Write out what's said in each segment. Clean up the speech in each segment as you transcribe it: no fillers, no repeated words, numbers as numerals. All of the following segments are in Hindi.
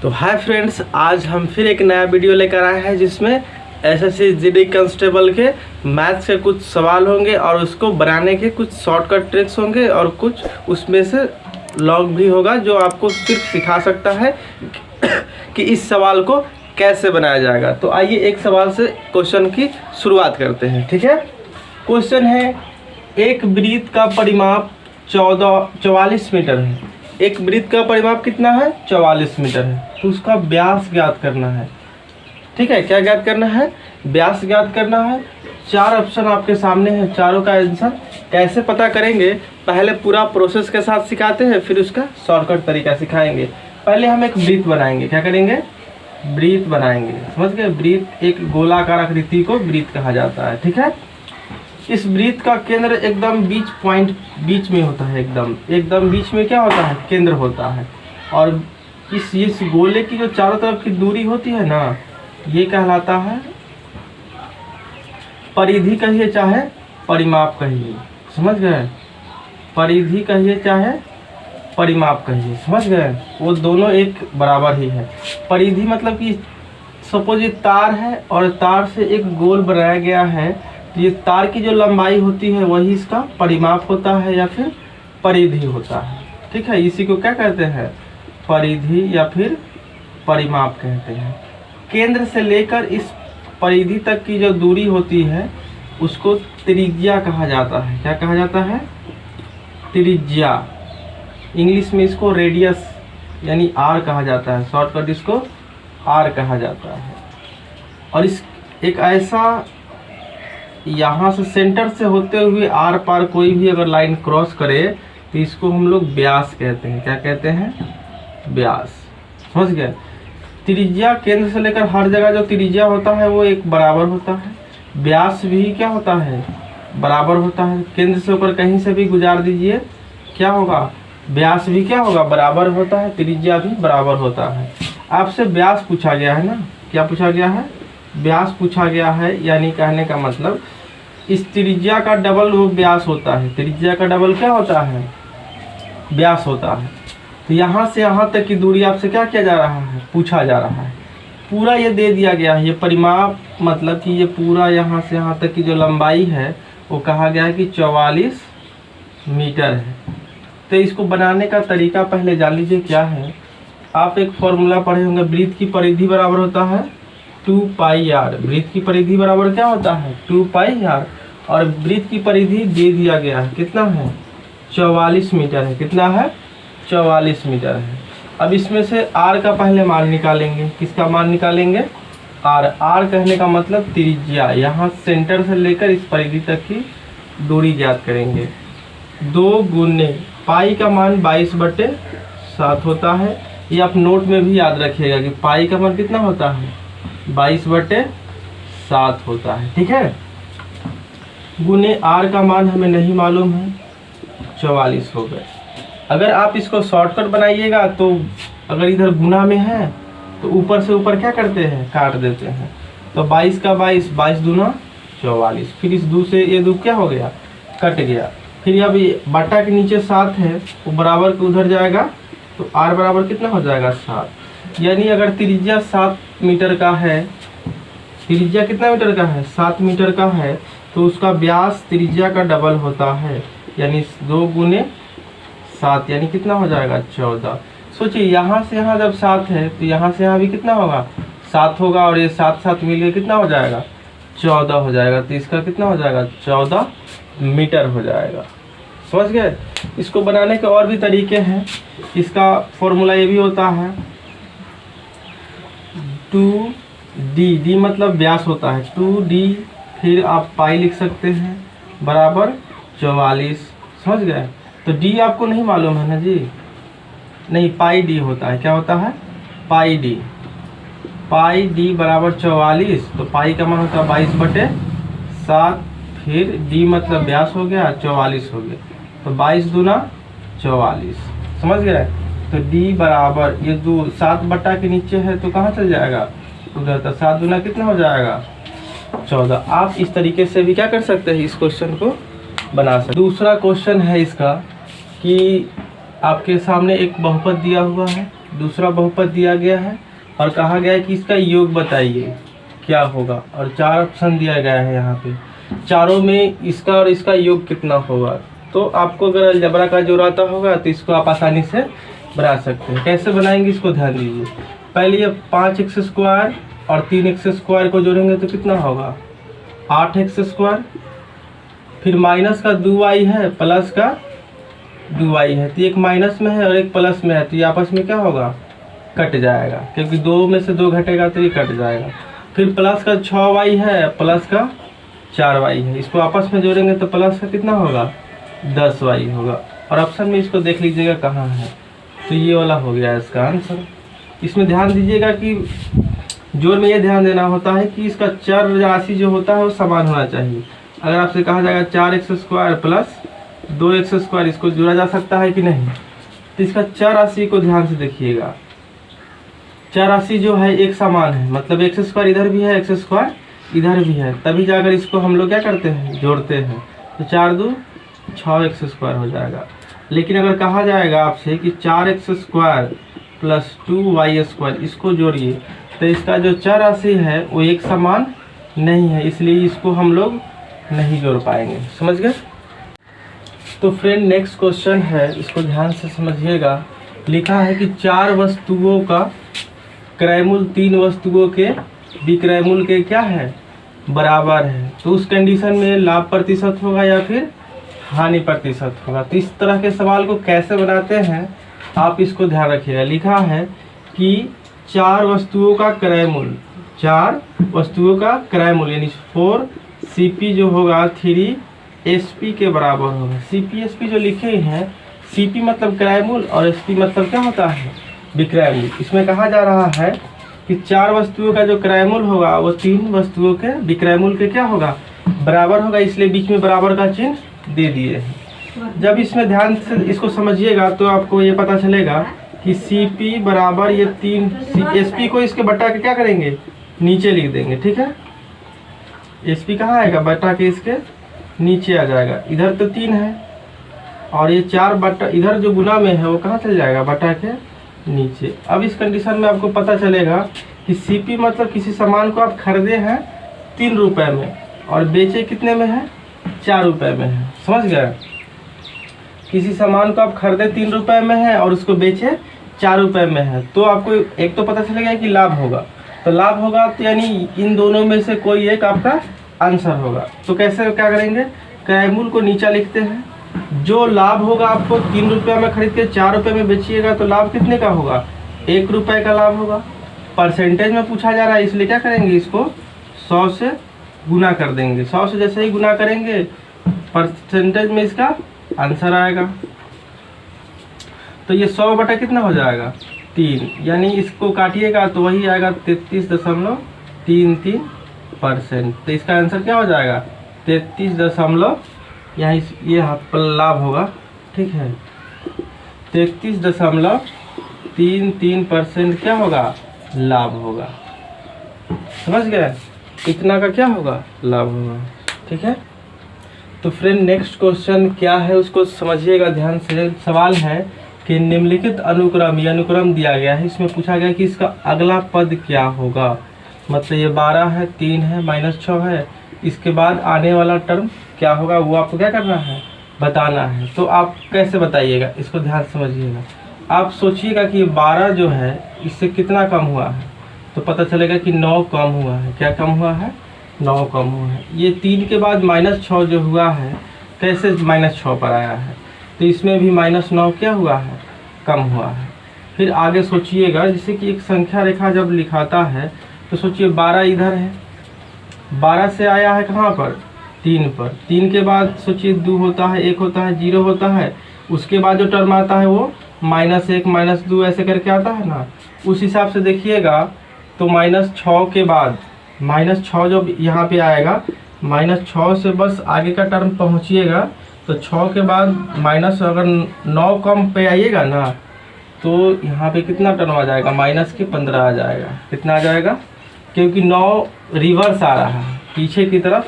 तो हाय फ्रेंड्स, आज हम फिर एक नया वीडियो लेकर आए हैं जिसमें एसएससी जीडी कांस्टेबल के मैथ्स के कुछ सवाल होंगे और उसको बनाने के कुछ शॉर्टकट ट्रिक्स होंगे और कुछ उसमें से लॉग भी होगा जो आपको सिर्फ सिखा सकता है कि इस सवाल को कैसे बनाया जाएगा। तो आइए एक सवाल से क्वेश्चन की शुरुआत करते हैं। ठीक है, क्वेश्चन है एक वृत्त का परिमाप 44 मीटर है। एक वृत्त का परिमाप कितना है? 44 मीटर है। तो उसका व्यास ज्ञात करना है। ठीक है, क्या ज्ञात करना है? व्यास ज्ञात करना है। चार ऑप्शन आपके सामने है, चारों का आंसर कैसे पता करेंगे पहले पूरा प्रोसेस के साथ सिखाते हैं, फिर उसका शॉर्टकट तरीका सिखाएंगे। पहले हम एक वृत्त बनाएंगे। क्या करेंगे? वृत्त बनाएंगे। समझ गए? वृत्त एक गोलाकार आकृति को वृत्त कहा जाता है। ठीक है, इस वृत्त का केंद्र एकदम बीच में होता है। एकदम बीच में क्या होता है? केंद्र होता है। और इस गोले की जो चारों तरफ की दूरी होती है ना, ये कहलाता है परिधि कहिए चाहे परिमाप कहिए। समझ गए? परिधि कहिए चाहे परिमाप कहिए। समझ गए? वो दोनों एक बराबर ही है। परिधि मतलब कि सपोज ये तार है और तार से एक गोल बनाया गया है, तो ये तार की जो लंबाई होती है वही इसका परिमाप होता है या फिर परिधि होता है। ठीक है, इसी को क्या कहते हैं? परिधि या फिर परिमाप कहते हैं। केंद्र से लेकर इस परिधि तक की जो दूरी होती है उसको त्रिज्या कहा जाता है। क्या कहा जाता है? त्रिज्या। इंग्लिश में इसको रेडियस यानी आर कहा जाता है। शॉर्टकट इसको आर कहा जाता है। और इस एक ऐसा यहाँ से सेंटर से होते हुए आर पार कोई भी अगर लाइन क्रॉस करे तो इसको हम लोग व्यास कहते हैं। क्या कहते हैं? व्यास। समझ गए? त्रिज्या केंद्र से लेकर हर जगह जो त्रिज्या होता है वो एक बराबर होता है। व्यास भी क्या होता है? बराबर होता है। केंद्र से होकर कहीं से भी गुजार दीजिए, क्या होगा? व्यास भी क्या होगा? बराबर होता है। त्रिज्या भी बराबर होता है। आपसे व्यास पूछा गया है ना? क्या पूछा गया है? व्यास पूछा गया है, यानी कहने का मतलब इस त्रिज्या का डबल वो व्यास होता है। त्रिज्या का डबल क्या होता है? व्यास होता है। तो यहाँ से यहाँ तक की दूरी आपसे क्या किया जा रहा है? पूछा जा रहा है। पूरा ये दे दिया गया है। ये परिमाप मतलब कि ये पूरा यहाँ से यहाँ तक की जो लंबाई है वो कहा गया है कि 44 मीटर है। तो इसको बनाने का तरीका पहले जान लीजिए क्या है। आप एक फॉर्मूला पढ़े होंगे, वृत्त की परिधि बराबर होता है 2 पाई आर। वृत्त की परिधि बराबर क्या होता है? 2 पाई आर। और वृत्त की परिधि दे दिया गया है, कितना है? 44 मीटर है। कितना है? 44 मीटर है। अब इसमें से आर का पहले मान निकालेंगे। किसका मान निकालेंगे? आर। आर कहने का मतलब त्रिज्या। यहाँ सेंटर से लेकर इस परिधि तक की दूरी ज्ञात करेंगे। 2 गुने पाई का मान 22/7 होता है। ये आप नोट में भी याद रखिएगा कि पाई का मान कितना होता है? 22/7 होता है। ठीक है, गुने आर का मान हमें नहीं मालूम है, 44 हो गए। अगर आप इसको शॉर्टकट बनाइएगा तो अगर इधर गुना में है तो ऊपर से ऊपर क्या करते हैं? काट देते हैं। तो 22 का 22 दूना 44। फिर इस 2 से ये 2 क्या हो गया? कट गया। फिर अब ये बट्टा के नीचे 7 है, वो बराबर के उधर जाएगा तो आर बराबर कितना हो जाएगा? 7। यानी अगर त्रिज्या 7 मीटर का है, त्रिज्या कितना मीटर का है? 7 मीटर का है, तो उसका व्यास त्रिज्या का डबल होता है। यानी 2 गुने 7 यानी कितना हो जाएगा? 14। सोचिए यहाँ से यहाँ जब 7 है तो यहाँ से यहाँ भी कितना होगा? 7 होगा। और ये 7 मिल के कितना हो जाएगा? 14 हो जाएगा। तो इसका कितना हो जाएगा? 14 मीटर हो जाएगा। समझ गए? इसको बनाने के और भी तरीके हैं। इसका फॉर्मूला ये भी होता है 2d। डी मतलब व्यास होता है। 2d फिर आप पाई लिख सकते हैं बराबर 44। समझ गए? तो d आपको नहीं मालूम है ना जी? नहीं, पाई d होता है। क्या होता है? पाई d। पाई d बराबर 44। तो पाई का मान होता है 22/7। फिर d मतलब व्यास हो गया, 44 हो गया। तो 22 दूना 44। समझ गए? तो d बराबर ये 7 बट्टा के नीचे है तो कहाँ चल जाएगा? उधर। तो 7 दूना कितना हो जाएगा? 14। आप इस तरीके से भी क्या कर सकते हैं? इस क्वेश्चन को बना सकते। दूसरा क्वेश्चन है इसका कि आपके सामने एक बहुपद दिया हुआ है दूसरा बहुपद दिया गया है और कहा गया है कि इसका योग बताइए क्या होगा, और 4 ऑप्शन दिया गया है यहाँ पे। चारों में इसका और इसका योग कितना होगा। तो आपको अगर अलजेब्रा का जोड़ आता होगा तो इसको आप आसानी से बना सकते हैं। कैसे बनाएंगे इसको ध्यान दीजिए। पहले ये 5x² और 3x² को जोड़ेंगे तो कितना होगा 8x²। फिर माइनस का 2y है, प्लस का 2y है, तो एक माइनस में है और एक प्लस में है, तो ये आपस में क्या होगा कट जाएगा, क्योंकि 2 में से 2 घटेगा तो ये कट जाएगा। फिर प्लस का 6y है, प्लस का 4y है, इसको आपस में जोड़ेंगे तो प्लस का कितना होगा 10y होगा। और ऑप्शन में इसको देख लीजिएगा कहाँ है, तो ये वाला हो गया इसका आंसर। इसमें ध्यान दीजिएगा कि जोड़ में ये ध्यान देना होता है कि इसका चर राशि जो होता है वो समान होना चाहिए। अगर आपसे कहा जाएगा 4x² प्लस 2x², इसको जोड़ा जा सकता है कि नहीं, तो इसका चर राशि को ध्यान से देखिएगा। चर राशि जो है एक समान है, मतलब x² इधर भी है, x² इधर भी है, तभी जाकर इसको हम लोग क्या करते हैं जोड़ते हैं, तो 4 2 6x² हो जाएगा। लेकिन अगर कहा जाएगा आपसे कि 4x² प्लस 2y², इसको जोड़िए, तो इसका जो चर राशि है वो एक समान नहीं है, इसलिए इसको हम लोग नहीं जोड़ पाएंगे। समझ गए। तो फ्रेंड नेक्स्ट क्वेश्चन है, इसको ध्यान से समझिएगा। लिखा है कि 4 वस्तुओं का क्रयमूल 3 वस्तुओं के विक्रयमूल के क्या है बराबर है, तो उस कंडीशन में लाभ प्रतिशत होगा या फिर हानि प्रतिशत होगा। तो इस तरह के सवाल को कैसे बनाते हैं आप इसको ध्यान रखिएगा। लिखा है कि 4 वस्तुओं का क्रयमूल, 4 वस्तुओं का क्रयमूल यानी 4 CP जो होगा 3 SP के बराबर होगा। CP SP जो लिखे हैं, CP मतलब क्रयमूल और SP मतलब क्या होता है विक्रयमूल। इसमें कहा जा रहा है कि 4 वस्तुओं का जो क्रयमूल होगा वो 3 वस्तुओं के विक्रयमूल के क्या होगा बराबर होगा, इसलिए बीच में बराबर का चिन्ह दे दिए हैं। जब इसमें ध्यान से इसको समझिएगा तो आपको ये पता चलेगा कि CP बराबर ये 3 SP को इसके बटा के क्या करेंगे नीचे लिख देंगे। ठीक है, SP कहाँ आएगा बटा के इसके नीचे आ जाएगा। इधर तो 3 है और ये 4 बटा इधर जो गुना में है वो कहाँ चल जाएगा बटा के नीचे। अब इस कंडीशन में आपको पता चलेगा कि CP मतलब किसी सामान को आप खरीदे हैं 3 रुपए में और बेचे कितने में है 4 रुपए में है। समझ गए। किसी सामान को आप खरीदे 3 रुपए में है और उसको बेचे 4 रुपए में है, तो आपको एक तो पता चलेगा कि लाभ होगा। तो लाभ होगा तो यानी इन दोनों में से कोई एक आपका आंसर होगा। तो कैसे क्या करेंगे, क्रयमूल को नीचा लिखते हैं। जो लाभ होगा आपको 3 रुपये में खरीद के 4 रुपये में बेचिएगा तो लाभ कितने का होगा 1 रुपये का लाभ होगा। परसेंटेज में पूछा जा रहा है इसलिए क्या करेंगे इसको 100 से गुना कर देंगे। 100 से जैसे ही गुना करेंगे परसेंटेज में इसका आंसर आएगा। तो ये 100 बटा कितना हो जाएगा 3, यानी इसको काटिएगा तो वही आएगा 33.33%। तो इसका आंसर क्या हो जाएगा 33 यहाँ ये लाभ होगा। ठीक है, 33.33% क्या होगा लाभ होगा। समझ गए, इतना का क्या होगा लाभ होगा। ठीक है, तो फ्रेंड नेक्स्ट क्वेश्चन क्या है उसको समझिएगा ध्यान से। सवाल है कि निम्नलिखित अनुक्रम, ये अनुक्रम दिया गया है, इसमें पूछा गया कि इसका अगला पद क्या होगा। मतलब ये 12 है, 3 है, -6 है, इसके बाद आने वाला टर्म क्या होगा वो आपको क्या करना है बताना है। तो आप कैसे बताइएगा इसको ध्यान समझिएगा। आप सोचिएगा कि 12 जो है इससे कितना कम हुआ है, तो पता चलेगा कि 9 कम हुआ है। क्या कम हुआ है 9 कम हुआ है। ये 3 के बाद -6 जो हुआ है कैसे -6 पर आया है, तो इसमें भी -9 क्या हुआ है कम हुआ है। फिर आगे सोचिएगा जैसे कि एक संख्या रेखा जब लिखाता है तो सोचिए 12 इधर है, 12 से आया है कहाँ पर 3 पर। 3 के बाद सोचिए 2 होता है, 1 होता है, 0 होता है, उसके बाद जो टर्म आता है वो -1 -2 ऐसे करके आता है ना। उस हिसाब से देखिएगा तो -6 के बाद -6 जब यहाँ पे आएगा, -6 से बस आगे का टर्म पहुँचिएगा तो 6 के बाद अगर 9 कम पे आइएगा ना तो यहाँ पे कितना टर्म आ जाएगा -15 आ जाएगा। कितना आ जाएगा, क्योंकि 9 रिवर्स आ रहा है, पीछे की तरफ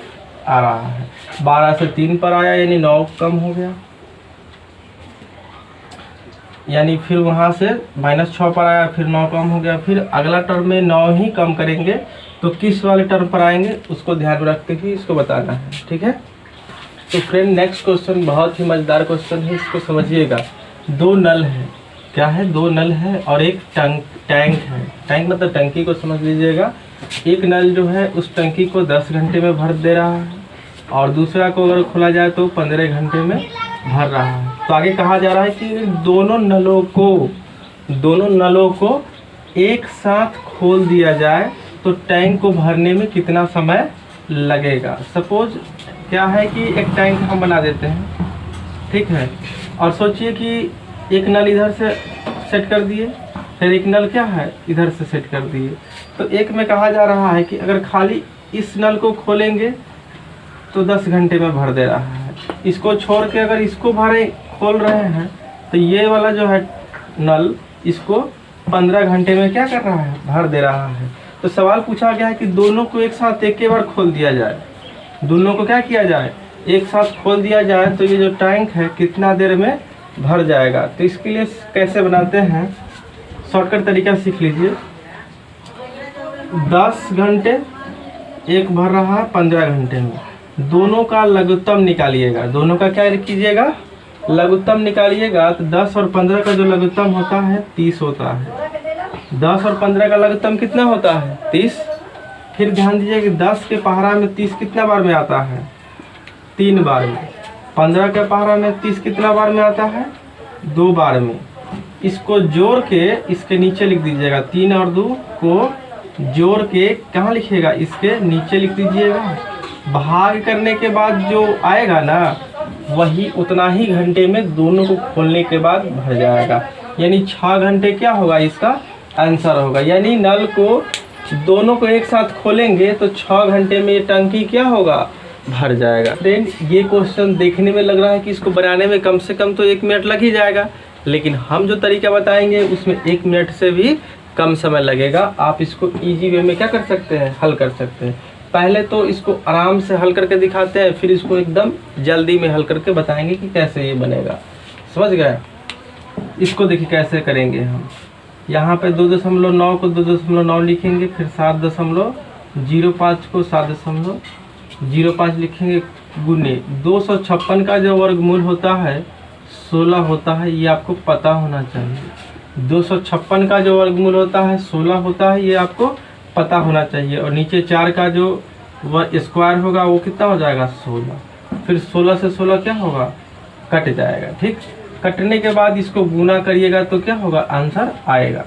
आ रहा है। 12 से 3 पर आया यानी 9 कम हो गया। यानी फिर वहाँ से -6 पर आया, फिर 9 कम हो गया, फिर अगला टर्म में 9 ही कम करेंगे तो किस वाले टर्म पर आएंगे उसको ध्यान में रखते ही इसको बताना है। ठीक है, तो फ्रेंड नेक्स्ट क्वेश्चन बहुत ही मज़ेदार क्वेश्चन है, इसको समझिएगा। 2 नल है, क्या है, 2 नल है और एक टैंक है। टैंक मतलब टंकी को समझ लीजिएगा। एक नल जो है उस टंकी को 10 घंटे में भर दे रहा है और दूसरा को अगर खोला जाए तो 15 घंटे में भर रहा है। तो आगे कहा जा रहा है कि दोनों नलों को एक साथ खोल दिया जाए तो टैंक को भरने में कितना समय लगेगा। सपोज क्या है कि एक टैंक हम बना देते हैं, ठीक है, और सोचिए कि एक नल इधर से सेट कर दिए, फिर एक नल क्या है इधर से सेट कर दिए। तो एक में कहा जा रहा है कि अगर खाली इस नल को खोलेंगे तो 10 घंटे में भर दे रहा है, इसको छोड़ के अगर इसको खोल रहे हैं तो ये वाला जो है नल इसको 15 घंटे में क्या कर रहा है, भर दे रहा है। तो सवाल पूछा गया है कि दोनों को एक साथ एक ही बार खोल दिया जाए, दोनों को क्या किया जाए, एक साथ खोल दिया जाए तो ये जो टैंक है कितना देर में भर जाएगा। तो इसके लिए कैसे बनाते हैं, शॉर्टकट तरीका सीख लीजिए। 10 घंटे एक भर रहा है 15 घंटे में, दोनों का लघुत्तम निकालिएगा। दोनों का क्या कीजिएगा, लघुत्तम निकालिएगा। तो 10 और 15 का जो लघुत्तम होता है 30 होता है। 10 और 15 का लघुत्तम कितना होता है, 30। फिर ध्यान दीजिए कि 10 के पहाड़ा में 30 कितना बार में आता है, 3 बार में। 15 के पहाड़ा में 30 कितना बार में आता है, 2 बार में। इसको जोड़ के इसके नीचे लिख दीजिएगा, 3 और 2 को जोड़ के कहाँ लिखिएगा, इसके नीचे लिख दीजिएगा। भाग करने के बाद जो आएगा ना वही उतना ही घंटे में दोनों को खोलने के बाद भर जाएगा, यानी 6 घंटे क्या होगा, इसका आंसर होगा। यानी नल को दोनों को एक साथ खोलेंगे तो 6 घंटे में ये टंकी क्या होगा, भर जाएगा। फ्रेंड ये क्वेश्चन देखने में लग रहा है कि इसको बनाने में कम से कम तो 1 मिनट लग ही जाएगा, लेकिन हम जो तरीका बताएंगे उसमें 1 मिनट से भी कम समय लगेगा। आप इसको इजी वे में क्या कर सकते हैं, हल कर सकते हैं। पहले तो इसको आराम से हल करके दिखाते हैं, फिर इसको एकदम जल्दी में हल करके बताएंगे कि कैसे ये बनेगा। समझ गए, इसको देखिए कैसे करेंगे हम। यहाँ पे 2.9 को 2.9 लिखेंगे, फिर 7.05 को 7.05 लिखेंगे, गुने 256 का जो वर्गमूल होता है 16 होता है, ये आपको पता होना चाहिए। 256 का जो वर्गमूल होता है 16 होता है, ये आपको पता होना चाहिए। और नीचे 4 का जो स्क्वायर होगा वो कितना हो जाएगा, 16। फिर 16 से 16 क्या होगा, कट जाएगा। ठीक, कटने के बाद इसको गुना करिएगा तो क्या होगा, आंसर आएगा।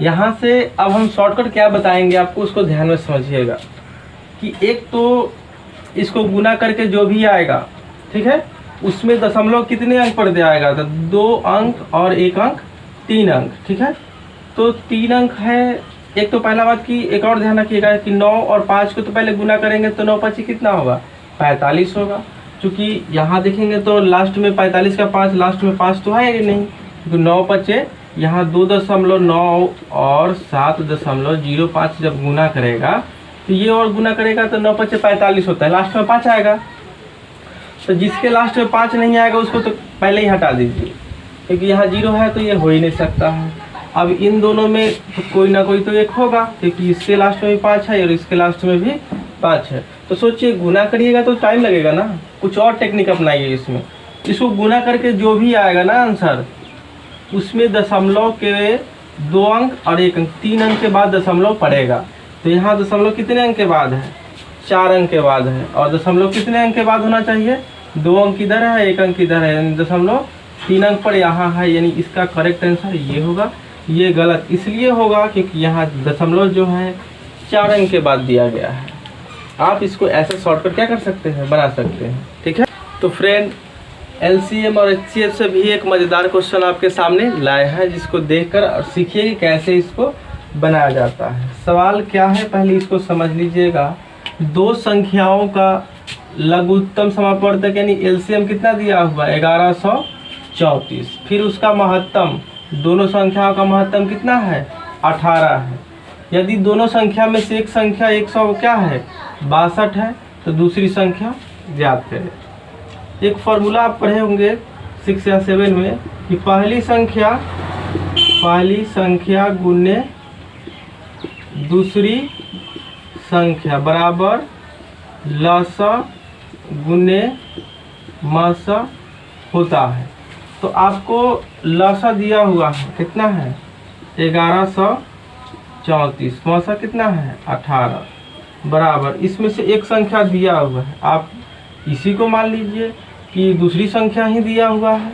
यहाँ से अब हम शॉर्टकट क्या बताएंगे आपको, उसको ध्यान में समझिएगा कि एक तो इसको गुना करके जो भी आएगा, ठीक है, उसमें दशमलव कितने अंक पर दे आएगा, तो 2 अंक और 1 अंक 3 अंक। ठीक है, तो 3 अंक है। एक तो पहला बात की एक और ध्यान रखिएगा कि 9 और 5 को तो पहले गुना करेंगे तो 9 5 कितना होगा, 45 होगा। क्योंकि यहाँ देखेंगे तो लास्ट में 45 का 5, लास्ट में 5 तो है कि नहीं, तो 9 5 यहाँ 2.9 और 7.05 जब गुना करेगा तो ये और गुना करेगा तो 9 5 45 होता है, लास्ट में 5 आएगा। तो जिसके लास्ट में 5 नहीं आएगा उसको तो पहले ही हटा दीजिए, क्योंकि यहाँ 0 है तो ये हो ही नहीं सकता है। अब इन दोनों में तो कोई ना कोई तो एक होगा, क्योंकि इसके लास्ट में भी 5 है और इसके लास्ट में भी 5 है। तो सोचिए गुना करिएगा तो टाइम लगेगा ना, कुछ और टेक्निक अपनाइए इसमें। इसको गुना करके जो भी आएगा ना आंसर, उसमें दशमलव के 2 अंक और 1 अंक, 3 अंक के बाद दशमलव पड़ेगा। तो यहाँ दशमलव कितने अंक के बाद है, 4 अंक के बाद है, और दशमलव कितने अंक के बाद होना चाहिए, 2 अंक इधर है 1 अंक इधर है, यानी दशमलव 3 अंक पर यहाँ है। यानी इसका करेक्ट आंसर ये होगा। ये गलत इसलिए होगा क्योंकि यहाँ दशमलव जो है 4 अंक के बाद दिया गया है। आप इसको ऐसे शॉर्टकट क्या कर सकते हैं, बना सकते हैं। ठीक है, तो फ्रेंड LCM और HCF से भी एक मज़ेदार क्वेश्चन आपके सामने लाए हैं, जिसको देखकर और सीखिए कि कैसे इसको बनाया जाता है। सवाल क्या है, पहले इसको समझ लीजिएगा। 2 संख्याओं का लघुत्तम समापवर्तक यानी LCM कितना दिया हुआ, 1134। फिर उसका महत्तम, दोनों संख्याओं का महत्तम कितना है, 18 है। यदि दोनों संख्या में से एक संख्या 100 क्या है, 62 है, तो दूसरी संख्या ज्ञात करें। एक फॉर्मूला आप पढ़े होंगे 6 या 7 में कि पहली संख्या गुने दूसरी संख्या बराबर लसा गुने मसा होता है। तो आपको लसा दिया हुआ है कितना है 1134, मसा कितना है 18 बराबर इसमें से एक संख्या दिया हुआ है, आप इसी को मान लीजिए कि दूसरी संख्या ही दिया हुआ है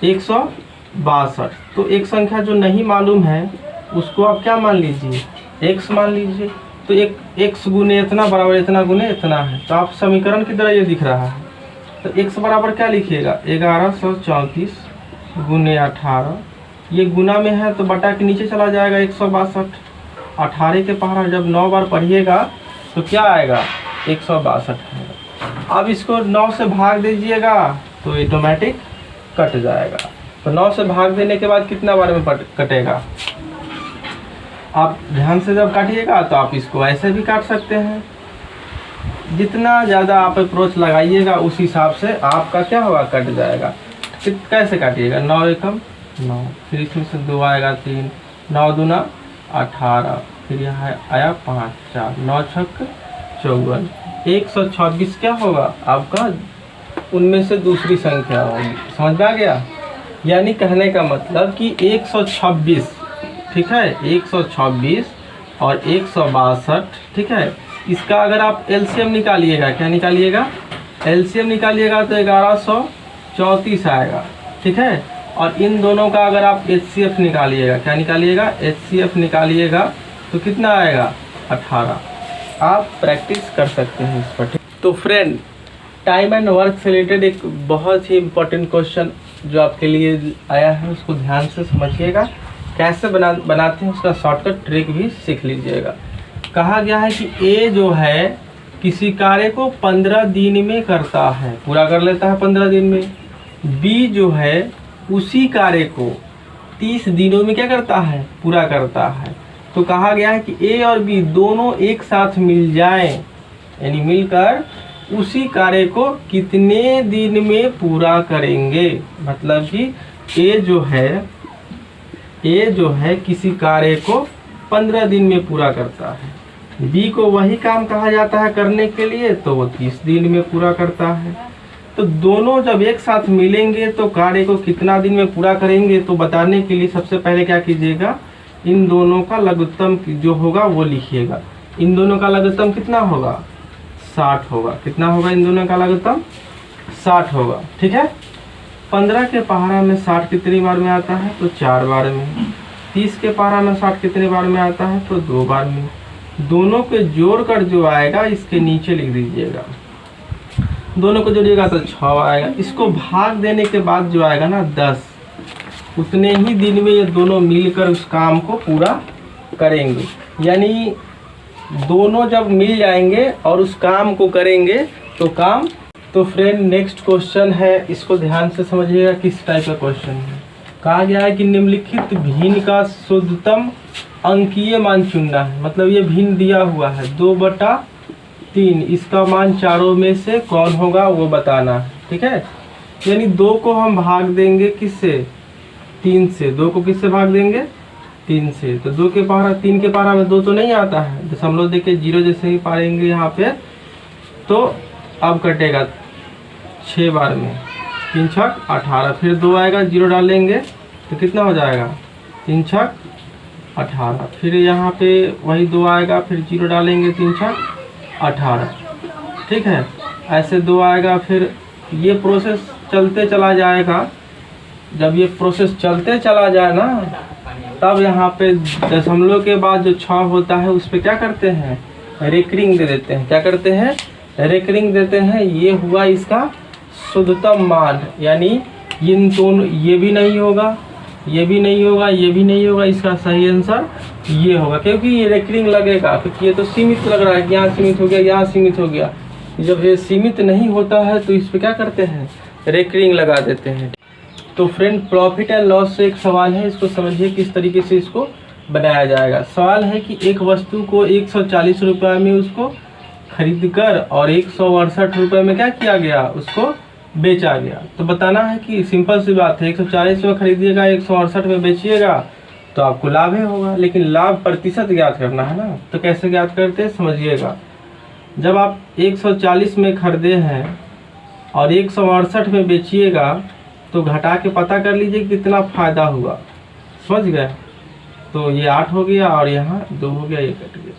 162। तो एक संख्या जो नहीं मालूम है उसको आप क्या मान लीजिए x मान लीजिए। तो एक x गुने इतना बराबर इतना गुने इतना है, तो आप समीकरण की तरह ये दिख रहा है। तो x बराबर क्या लिखिएगा 1134 गुने 18, ये गुना में है तो बटा के नीचे चला जाएगा 162। 18 के पहाड़ा जब 9 बार पढ़िएगा तो क्या आएगा 162 आएगा। अब इसको 9 से भाग दीजिएगा तो ऑटोमेटिक कट जाएगा। तो 9 से भाग देने के बाद कितना बार में कटेगा, आप ध्यान से जब काटिएगा तो आप इसको ऐसे भी काट सकते हैं। जितना ज़्यादा आप अप्रोच लगाइएगा उस हिसाब से आपका क्या होगा कट जाएगा। कैसे काटिएगा 9 एकम 9, फिर इसमें से 2 आएगा 3, 9 दूना 18, फिर यहाँ आया 5 4, 9 छक 54, 126 क्या होगा आपका, उनमें से दूसरी संख्या होगी। समझ में आ गया। यानी कहने का मतलब कि 126, ठीक है 126 और 162, ठीक है। इसका अगर आप एलसीएम निकालिएगा, क्या निकालिएगा एलसीएम निकालिएगा तो 1134 आएगा, ठीक है। और इन दोनों का अगर आप एचसीएफ निकालिएगा, क्या निकालिएगा एचसीएफ निकालिएगा तो कितना आएगा 18। आप प्रैक्टिस कर सकते हैं इस पर। तो फ्रेंड टाइम एंड वर्क से रिलेटेड एक बहुत ही इम्पोर्टेंट क्वेश्चन जो आपके लिए आया है उसको ध्यान से समझिएगा। कैसे बनाते हैं उसका शॉर्टकट ट्रिक भी सीख लीजिएगा। कहा गया है कि ए जो है किसी कार्य को 15 दिन में करता है, पूरा कर लेता है 15 दिन में। बी जो है उसी कार्य को 30 दिनों में क्या करता है पूरा करता है। तो कहा गया है कि ए और बी दोनों एक साथ मिल जाएं, यानी मिलकर उसी कार्य को कितने दिन में पूरा करेंगे। मतलब कि ए जो है किसी कार्य को 15 दिन में पूरा करता है, बी को वही काम कहा जाता है करने के लिए तो वो 30 दिन में पूरा करता है। तो दोनों जब एक साथ मिलेंगे तो कार्य को कितना दिन में पूरा करेंगे, तो बताने के लिए सबसे पहले क्या कीजिएगा इन दोनों का लघुत्तम जो होगा वो लिखिएगा। इन दोनों का लघुत्तम कितना होगा 60 होगा। कितना होगा इन दोनों का लघुत्तम 60 होगा, ठीक है। 15 के पहाड़ा में 60 कितनी बार में आता है तो 4 बार में। 30 के पहाड़ा में 60 कितने बार में आता है तो 2 बार में। दोनों के जोड़कर जो आएगा इसके नीचे लिख दीजिएगा, दोनों को जोड़िएगा तो 6 आएगा। इसको भाग देने के बाद जो आएगा ना 10, उतने ही दिन में ये दोनों मिलकर उस काम को पूरा करेंगे। यानी दोनों जब मिल जाएंगे और उस काम को करेंगे तो काम। तो फ्रेंड नेक्स्ट क्वेश्चन है, इसको ध्यान से समझिएगा किस टाइप का क्वेश्चन है। कहा गया है कि निम्नलिखित भिन्न का शुद्धतम अंकीय मान चुनना है। मतलब ये भिन्न दिया हुआ है 2/3, इसका मान चारों में से कौन होगा वो बताना है, ठीक है। यानी 2 को हम भाग देंगे किससे 3 से। 2 को किससे भाग देंगे 3 से। तो 2 के पहाड़ा 3 के पहाड़ा में 2 तो नहीं आता है, दशमलव देके 0 जैसे ही पाएंगे यहाँ पे तो अब कटेगा 6 बार में। 3 छक 18, फिर 2 आएगा 0 डालेंगे तो कितना हो जाएगा 3 छक 18, फिर यहाँ पे वही 2 आएगा फिर 0 डालेंगे 3 छक 18, ठीक है। ऐसे 2 आएगा, फिर ये प्रोसेस चलते चला जाएगा। जब ये प्रोसेस चलते चला जाए ना तब यहाँ पे दशमलव के बाद जो 6 होता है उस पर क्या करते हैं रेकरिंग दे देते हैं। क्या करते हैं रेकरिंग देते हैं। ये हुआ इसका शुद्धतम मान। यानी इन दोनों ये भी नहीं होगा, ये भी नहीं होगा, ये भी नहीं होगा, इसका सही आंसर ये होगा क्योंकि ये रेकरिंग लगेगा। क्योंकि ये तो सीमित लग रहा है कि यहाँ सीमित हो गया यहाँ सीमित हो गया। जब ये सीमित नहीं होता है तो इस पर क्या करते हैं रेकरिंग लगा देते हैं। तो फ्रेंड प्रॉफिट एंड लॉस से एक सवाल है, इसको समझिए किस तरीके से इसको बनाया जाएगा। सवाल है कि एक वस्तु को 140 रुपये में उसको खरीद कर और 168 रुपये में क्या किया गया उसको बेचा गया। तो बताना है कि सिंपल सी बात है, 140 में खरीदिएगा, 168 में बेचिएगा तो आपको लाभ ही होगा। लेकिन लाभ प्रतिशत ज्ञात करना है ना, तो कैसे ज्ञात करते हैं समझिएगा। जब आप 140 में खरीदे हैं और 168 में बेचिएगा तो घटा के पता कर लीजिए कितना फ़ायदा हुआ, समझ गए। तो ये 8 हो गया और यहाँ 2 हो गया, ये कट गया,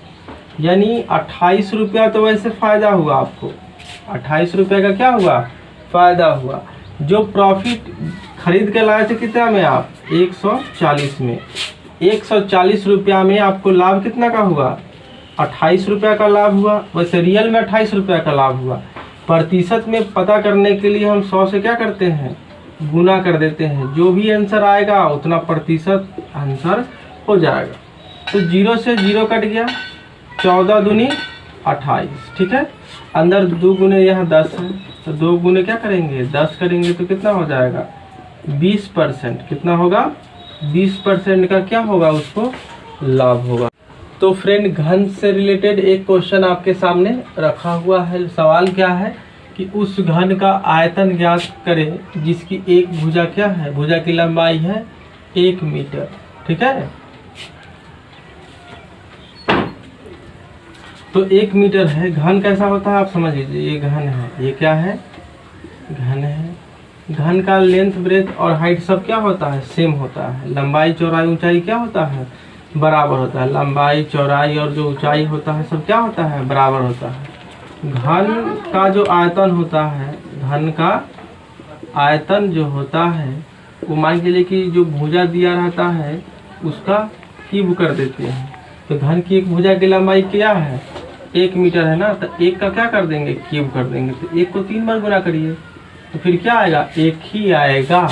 यानी 28 रुपया तो वैसे फ़ायदा हुआ आपको। 28 रुपये का क्या हुआ, फ़ायदा हुआ। जो प्रॉफिट खरीद के लाए थे कितना में आप, 140 में, 140 रुपया में आपको लाभ कितना का हुआ, 28 रुपया का लाभ हुआ। वैसे रियल में 28 रुपया का लाभ हुआ। प्रतिशत में पता करने के लिए हम 100 से क्या करते हैं, गुना कर देते हैं। जो भी आंसर आएगा उतना प्रतिशत आंसर हो जाएगा। तो 0 से 0 कट गया, 14 दूनी 28, ठीक है। अंदर 2 गुने यहाँ 10 है, तो 2 गुने क्या करेंगे, 10 करेंगे तो कितना हो जाएगा, 20%। कितना होगा, 20% का क्या होगा, उसको लाभ होगा। तो फ्रेंड, घन से रिलेटेड एक क्वेश्चन आपके सामने रखा हुआ है। सवाल क्या है कि उस घन का आयतन ज्ञात करें जिसकी एक भुजा क्या है, भुजा की लंबाई है 1 मीटर, ठीक है। तो 1 मीटर है, घन कैसा होता है आप समझ लीजिए। ये घन है, ये क्या है, घन है। घन का लेंथ ब्रेथ और हाइट सब क्या होता है, सेम होता है। लंबाई चौड़ाई ऊंचाई क्या होता है, बराबर होता है। लंबाई चौड़ाई और जो ऊंचाई होता है सब क्या होता है, बराबर होता है। घन का जो आयतन होता है, घन का आयतन जो होता है वो मान के लिए कि जो भुजा दिया रहता है उसका क्यूब कर देते हैं। तो घन की एक भुजा की लंबाई क्या है, 1 मीटर है ना, तो 1 का क्या कर देंगे, क्यूब कर देंगे। तो 1 को 3 बार गुना करिए तो फिर क्या आएगा, 1 ही आएगा।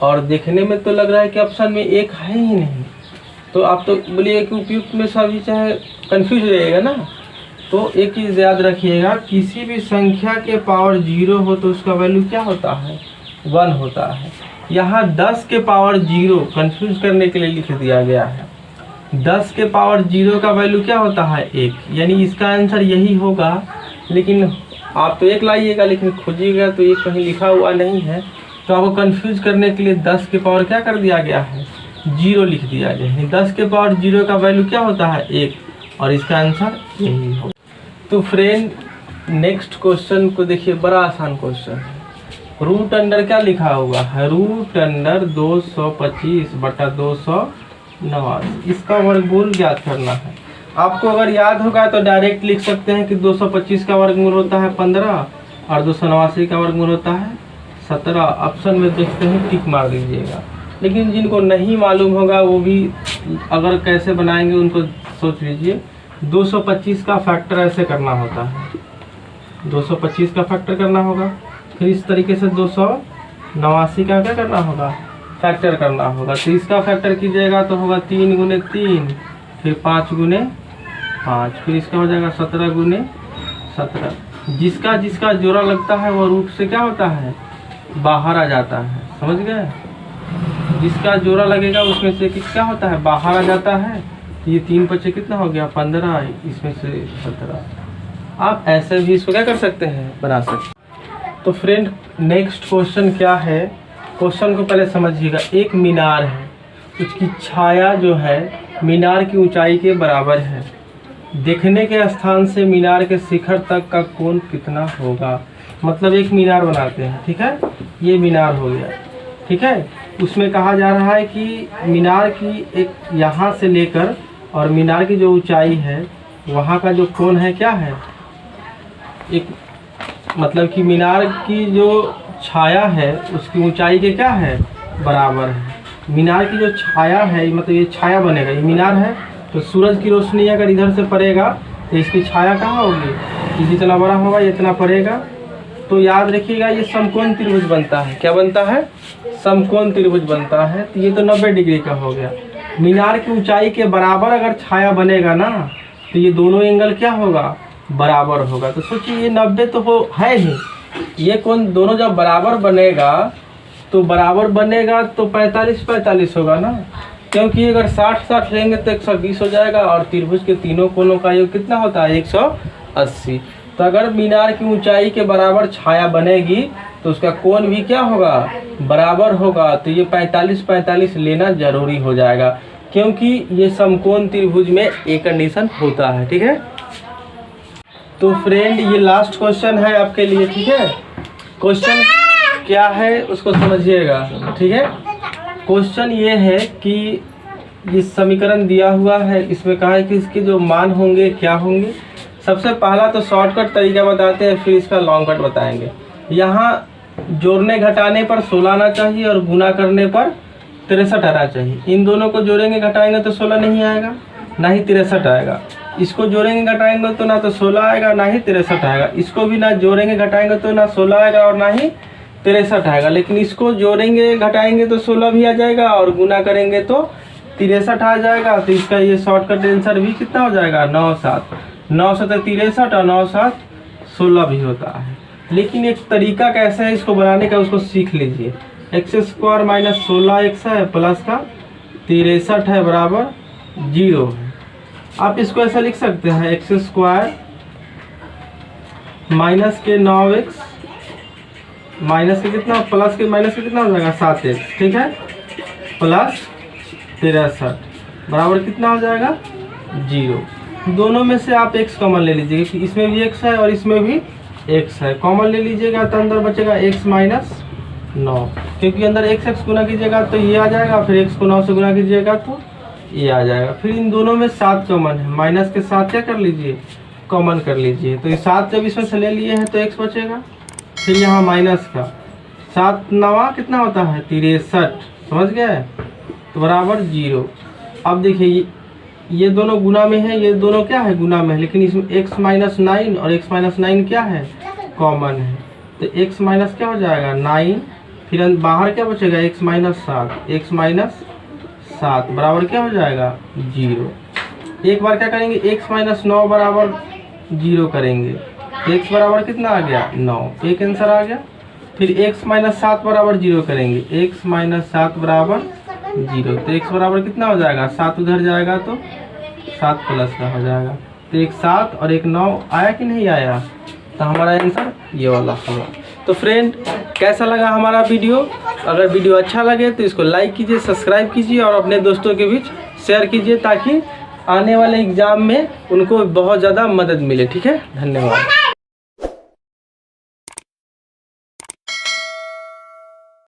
और देखने में तो लग रहा है कि ऑप्शन में 1 है ही नहीं, तो आप तो बोलिए कि उपयुक्त में सभी चाहे कंफ्यूज रहेगा ना। तो एक चीज़ याद रखिएगा, किसी भी संख्या के पावर 0 हो तो उसका वैल्यू क्या होता है, 1 होता है। यहाँ 10 के पावर 0 कंफ्यूज करने के लिए लिख दिया गया है। 10 के पावर 0 का वैल्यू क्या होता है, 1, यानी इसका आंसर यही होगा। लेकिन आप तो 1 लाइएगा, लेकिन खोजिएगा तो 1 कहीं लिखा हुआ नहीं है, तो आपको कंफ्यूज करने के लिए 10 के पावर क्या कर दिया गया है, 0 लिख दिया गया है। 10 के पावर 0 का वैल्यू क्या होता है, 1, और इसका आंसर यही होगा। तो फ्रेंड, नेक्स्ट क्वेश्चन को देखिए, बड़ा आसान क्वेश्चन है। रूट अंडर क्या लिखा हुआ है, रूट अंडर 225/289, इसका वर्गमूल ज्ञात करना है। आपको अगर याद होगा तो डायरेक्ट लिख सकते हैं कि 225 का वर्गमूल होता है 15 और 289 का वर्गमूल होता है 17। ऑप्शन में देखते हैं, टिक मार दीजिएगा। लेकिन जिनको नहीं मालूम होगा वो भी अगर कैसे बनाएंगे उनको सोच लीजिए। 225 का फैक्टर ऐसे करना होता है, 225 का फैक्टर करना होगा। फिर इस तरीके से 289 का क्या करना होगा, फैक्टर करना होगा। तो इसका फैक्टर कीजिएगा तो होगा 3 गुने 3, फिर 5 गुने 5, फिर इसका हो जाएगा 17 गुने 17। जिसका जिसका जोड़ा लगता है वो रूट से क्या होता है, बाहर आ जाता है, समझ गए। जिसका जोड़ा लगेगा उसमें से क्या होता है, बाहर आ जाता है। ये 3 बच्चे कितना हो गया, 15, इसमें से 17। आप ऐसे भी इसको क्या कर सकते हैं, बना सकते। तो फ्रेंड, नेक्स्ट क्वेश्चन क्या है, क्वेश्चन को पहले समझिएगा। एक मीनार है, उसकी छाया जो है मीनार की ऊंचाई के बराबर है। देखने के स्थान से मीनार के शिखर तक का कोण कितना होगा। मतलब एक मीनार बनाते हैं, ठीक है, ये मीनार हो गया, ठीक है। उसमें कहा जा रहा है कि मीनार की एक यहाँ से लेकर और मीनार की जो ऊंचाई है वहाँ का जो कोण है क्या है, एक मतलब कि मीनार की जो छाया है उसकी ऊंचाई के क्या है, बराबर है। मीनार की जो छाया है, मतलब ये छाया बनेगा, ये मीनार है तो सूरज की रोशनी अगर इधर से पड़ेगा तो इसकी छाया कहाँ होगी, ये जितना बड़ा होगा ये इतना पड़ेगा। तो याद रखिएगा ये समकोण त्रिभुज बनता है। क्या बनता है, समकोण त्रिभुज बनता है। तो ये तो 90 डिग्री का हो गया। मीनार की ऊंचाई के बराबर अगर छाया बनेगा ना तो ये दोनों एंगल क्या होगा, बराबर होगा। तो सोचिए ये 90 तो हो है ही, ये कोण दोनों जब बराबर बनेगा तो 45-45 होगा ना, क्योंकि अगर 60-60 लेंगे तो 120 हो जाएगा और त्रिभुज के तीनों कोणों का योग कितना होता है, 180। तो अगर मीनार की ऊंचाई के बराबर छाया बनेगी तो उसका कोण भी क्या होगा, बराबर होगा। तो ये 45-45 लेना जरूरी हो जाएगा, क्योंकि ये समकोण त्रिभुज में एक कंडीशन होता है। ठीक है, तो फ्रेंड ये लास्ट क्वेश्चन है आपके लिए। ठीक है, क्वेश्चन क्या है उसको समझिएगा। ठीक है, क्वेश्चन ये है कि ये समीकरण दिया हुआ है, इसमें कहा है कि इसके जो मान होंगे क्या होंगे। सबसे पहला तो शॉर्टकट तरीका बताते हैं, फिर इसका लॉन्ग कट बताएंगे। यहाँ जोड़ने घटाने पर 16 आना चाहिए और गुना करने पर 63 आना चाहिए। इन दोनों को जोड़ेंगे घटाएंगे तो 16 नहीं आएगा, ना ही 63 आएगा। इसको जोड़ेंगे घटाएंगे तो ना तो 16 आएगा ना ही 63 आएगा। इसको भी ना जोड़ेंगे घटाएंगे तो ना 16 आएगा और ना ही 63 आएगा। लेकिन इसको जोड़ेंगे घटाएंगे तो 16 भी आ जाएगा और गुना करेंगे तो 63 आ जाएगा। तो इसका ये शॉर्टकट आंसर भी कितना हो जाएगा, 9 7 9 7 63 और 9 7 16 भी होता है। लेकिन एक तरीका कैसे है इसको बनाने का, उसको सीख लीजिए। x² - 16x है प्लस का 63 है बराबर 0 है। आप इसको ऐसा लिख सकते हैं, x² माइनस के 9x माइनस के कितना, प्लस के माइनस के कितना हो जाएगा 7x। ठीक है, प्लस 63 बराबर कितना हो जाएगा 0। दोनों में से आप x कॉमन ले लीजिएगा, कि इसमें भी x है और इसमें भी x है। कॉमन ले लीजिएगा तो अंदर बचेगा x माइनस 9, क्योंकि अंदर x गुना कीजिएगा तो ये आ जाएगा, फिर x को 9 से गुना कीजिएगा तो ये आ जाएगा। फिर इन दोनों में 7 कॉमन है, माइनस के 7 क्या कर लीजिए, कॉमन कर लीजिए। तो ये 7 जब इसमें से ले लिए हैं तो x बचेगा। फिर यहाँ माइनस का 7 9 कितना होता है 63, समझ गए, तो बराबर 0। अब देखिए ये दोनों गुना में है, ये दोनों क्या है गुना में है, लेकिन इसमें x माइनस 9 और x माइनस 9 क्या है, कॉमन है। तो x माइनस क्या हो जाएगा 9, फिर बाहर क्या बचेगा x माइनस 7, x माइनस 7 बराबर क्या हो जाएगा 0। एक बार क्या करेंगे, x माइनस 9 बराबर 0 करेंगे, x बराबर कितना आ गया 9, एक आंसर आ गया। फिर x माइनस 7 बराबर 0 करेंगे, x माइनस 7 बराबर 0। तो x बराबर कितना हो जाएगा, 7 उधर जाएगा तो 7 प्लस का हो जाएगा। तो एक 7 और एक 9 आया कि नहीं आया, तो हमारा आंसर ये वाला होगा। तो फ्रेंड कैसा लगा हमारा वीडियो, अगर वीडियो अच्छा लगे तो इसको लाइक कीजिए, सब्सक्राइब कीजिए और अपने दोस्तों के बीच शेयर कीजिए, ताकि आने वाले एग्ज़ाम में उनको बहुत ज़्यादा मदद मिले। ठीक है, धन्यवाद।